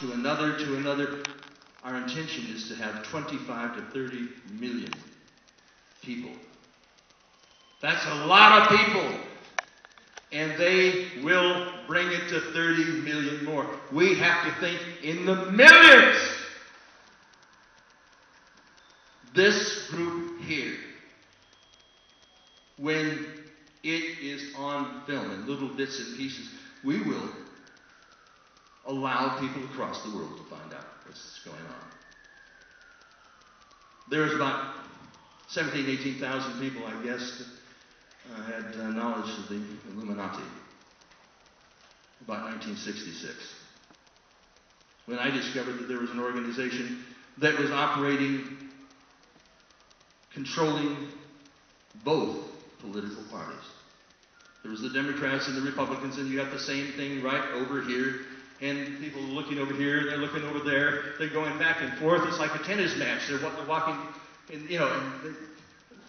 to another, to another. Our intention is to have 25 to 30 million people. That's a lot of people. And they will bring it to 30 million more. We have to think in the millions. This group here, when it is on film in little bits and pieces, we will allow people across the world to find out what's going on. There's about 17,000, 18,000 people, I guess, that had knowledge of the Illuminati about 1966. When I discovered that there was an organization that was operating, controlling both political parties. There was the Democrats and the Republicans, and you got the same thing right over here. And people looking over here, they're looking over there, they're going back and forth. It's like a tennis match. They're walking, and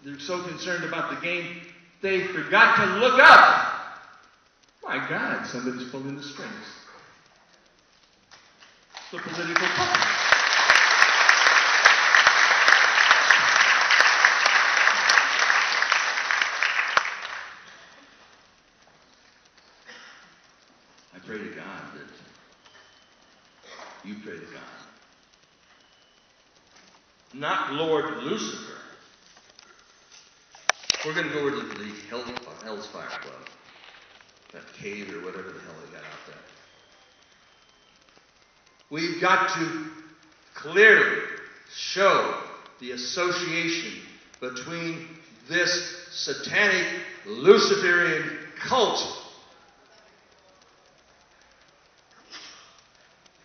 they're so concerned about the game, they forgot to look up. My God, somebody's pulling the strings. The political party. I pray to God that you pray to God. Not Lord Lucifer. We're going to go over to the Hell's Fire Club. That cave or whatever the hell they got out there. We've got to clearly show the association between this satanic Luciferian cult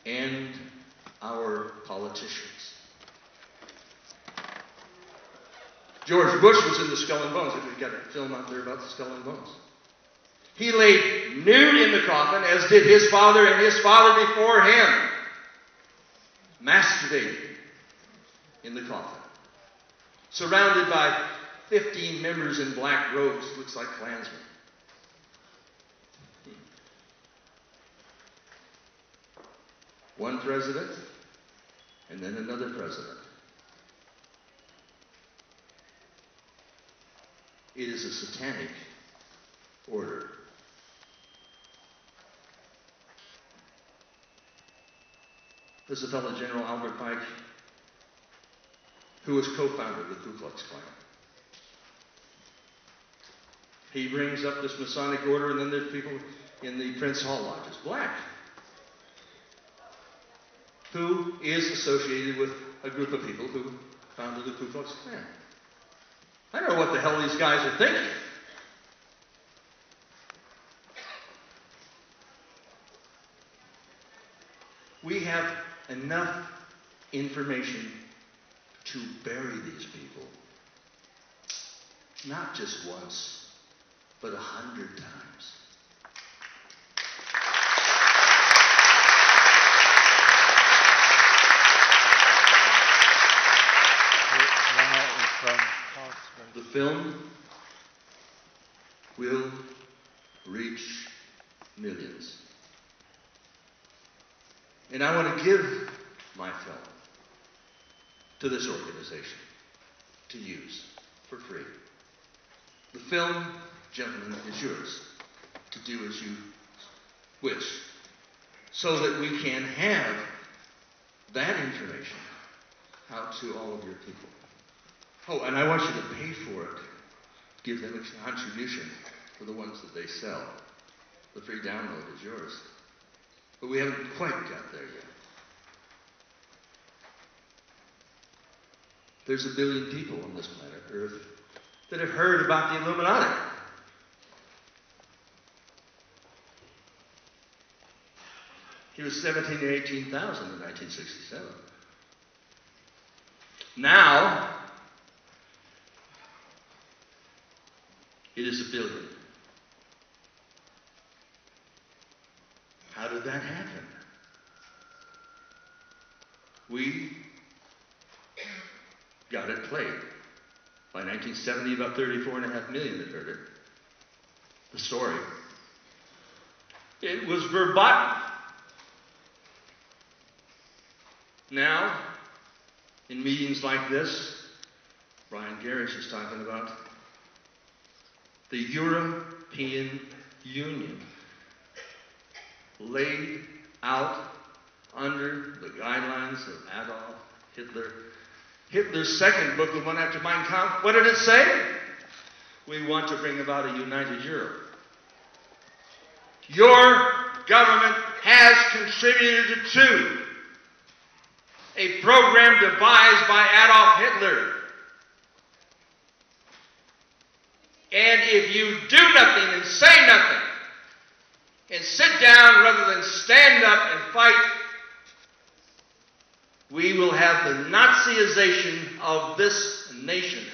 and our politicians. George Bush was in the Skull and Bones. We've got a film out there about the Skull and Bones. He laid nude in the coffin, as did his father and his father before him, masturbating in the coffin, surrounded by 15 members in black robes, looks like Klansmen. One president, and then another president. It is a satanic order. There's a fellow, General Albert Pike, who was co-founder of the Ku Klux Klan. He brings up this Masonic order, and then there's people in the Prince Hall lodges, black, who is associated with a group of people who founded the Ku Klux Klan. I don't know what the hell these guys are thinking. We have enough information to bury these people. Not just once, but 100 times. The film will reach millions. And I want to give my film to this organization to use for free. The film, gentlemen, is yours to do as you wish, so that we can have that information out to all of your people. Oh, and I want you to pay for it. Give them a contribution for the ones that they sell. The free download is yours. But we haven't quite got there yet. There's 1 billion people on this planet Earth that have heard about the Illuminati. He was 17,000 or 18,000 in 1967. Now, it is 1 billion. How did that happen? We got it played. By 1970, about 34.5 million had heard it. The story. It was verboten. Now, in meetings like this, Brian Garrish is talking about the European Union laid out under the guidelines of Adolf Hitler. Hitler's second book, the one after Mein Kampf, what did it say? We want to bring about a united Europe. Your government has contributed to a program devised by Adolf Hitler. And if you do nothing and say nothing and sit down rather than stand up and fight, we will have the Nazization of this nation.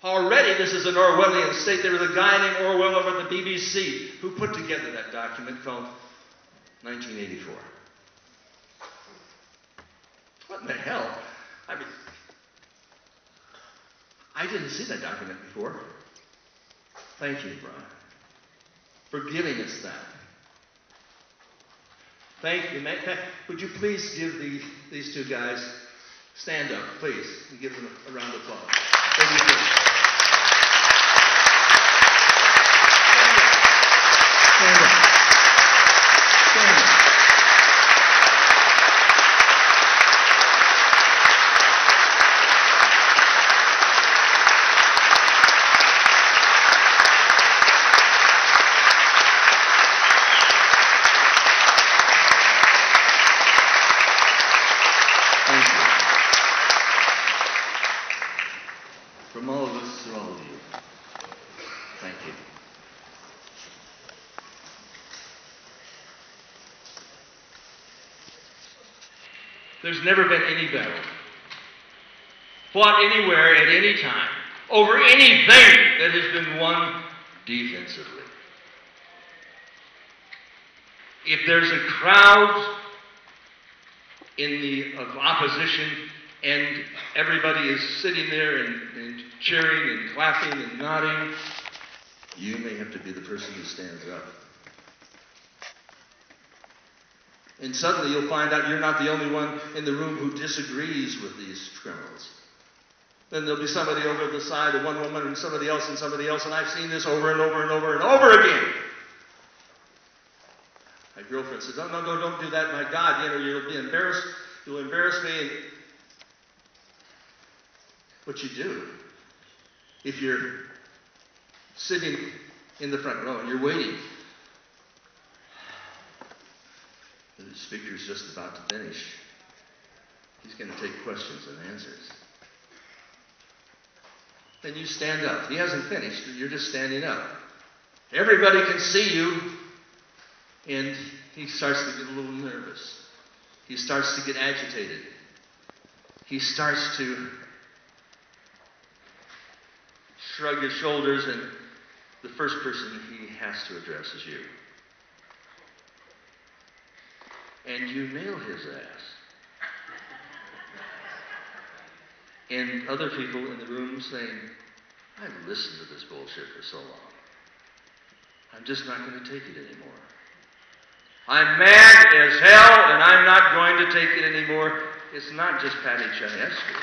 Already, this is an Orwellian state. There was a guy named Orwell over at the BBC who put together that document called 1984. What in the hell? I mean, I didn't see that document before. Thank you, Brian, for giving us that. Thank you. Would you please give these two guys, stand up, please, and give them a round of applause. Thank you. Stand up. Stand up. From all of us to all of you, thank you. There's never been any battle fought anywhere at any time over anything that has been won defensively. If there's a crowd of opposition and everybody is sitting there and cheering and clapping and nodding, you may have to be the person who stands up. And suddenly you'll find out you're not the only one in the room who disagrees with these criminals. Then there'll be somebody over the side of one woman and somebody else, and I've seen this over and over and over and over again. My girlfriend says, no, don't do that. My God, you'll be embarrassed. You'll embarrass me. And what you do, if you're sitting in the front row and you're waiting, the speaker's just about to finish. He's going to take questions and answers. Then you stand up. He hasn't finished. You're just standing up. Everybody can see you. And he starts to get a little nervous. He starts to get agitated. He starts to shrug his shoulders, and the first person he has to address is you. And you nail his ass. And other people in the room saying, I've listened to this bullshit for so long. I'm just not going to take it anymore. I'm mad as hell, and I'm not going to take it anymore. It's not just Patty Chayefsky.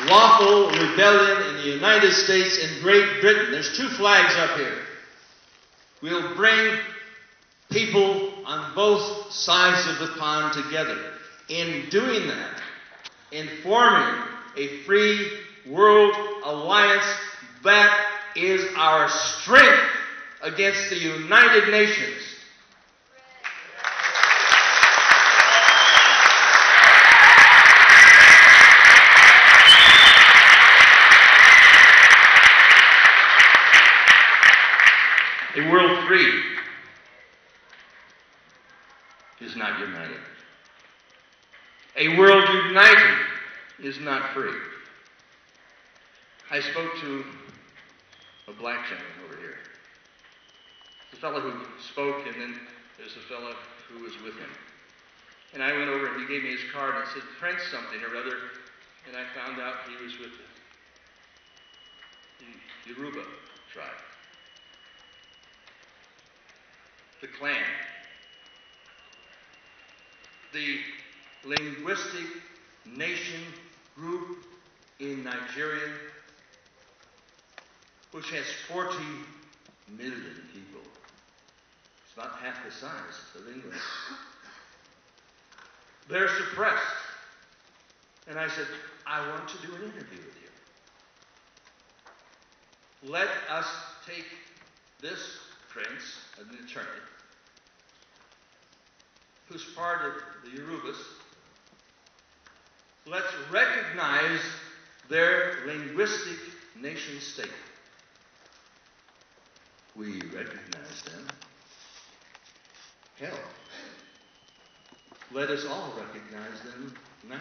Lawful rebellion in the United States and Great Britain. There's two flags up here. We'll bring people on both sides of the pond together. In doing that, in forming a free world alliance, that is our strength against the United Nations. A world free is not united. A world united is not free. I spoke to a black gentleman over here. The fellow who spoke, and then there's a fellow who was with him. And I went over and he gave me his card and said, print something or other, and I found out he was with the Yoruba tribe, the clan, the linguistic nation group in Nigeria, which has 40 million people. It's about half the size of England. They're suppressed. And I said, I want to do an interview with you. Let us take this prince, an attorney, who's part of the Yorubas. Let's recognize their linguistic nation state. We recognize them. Hell, let us all recognize them now.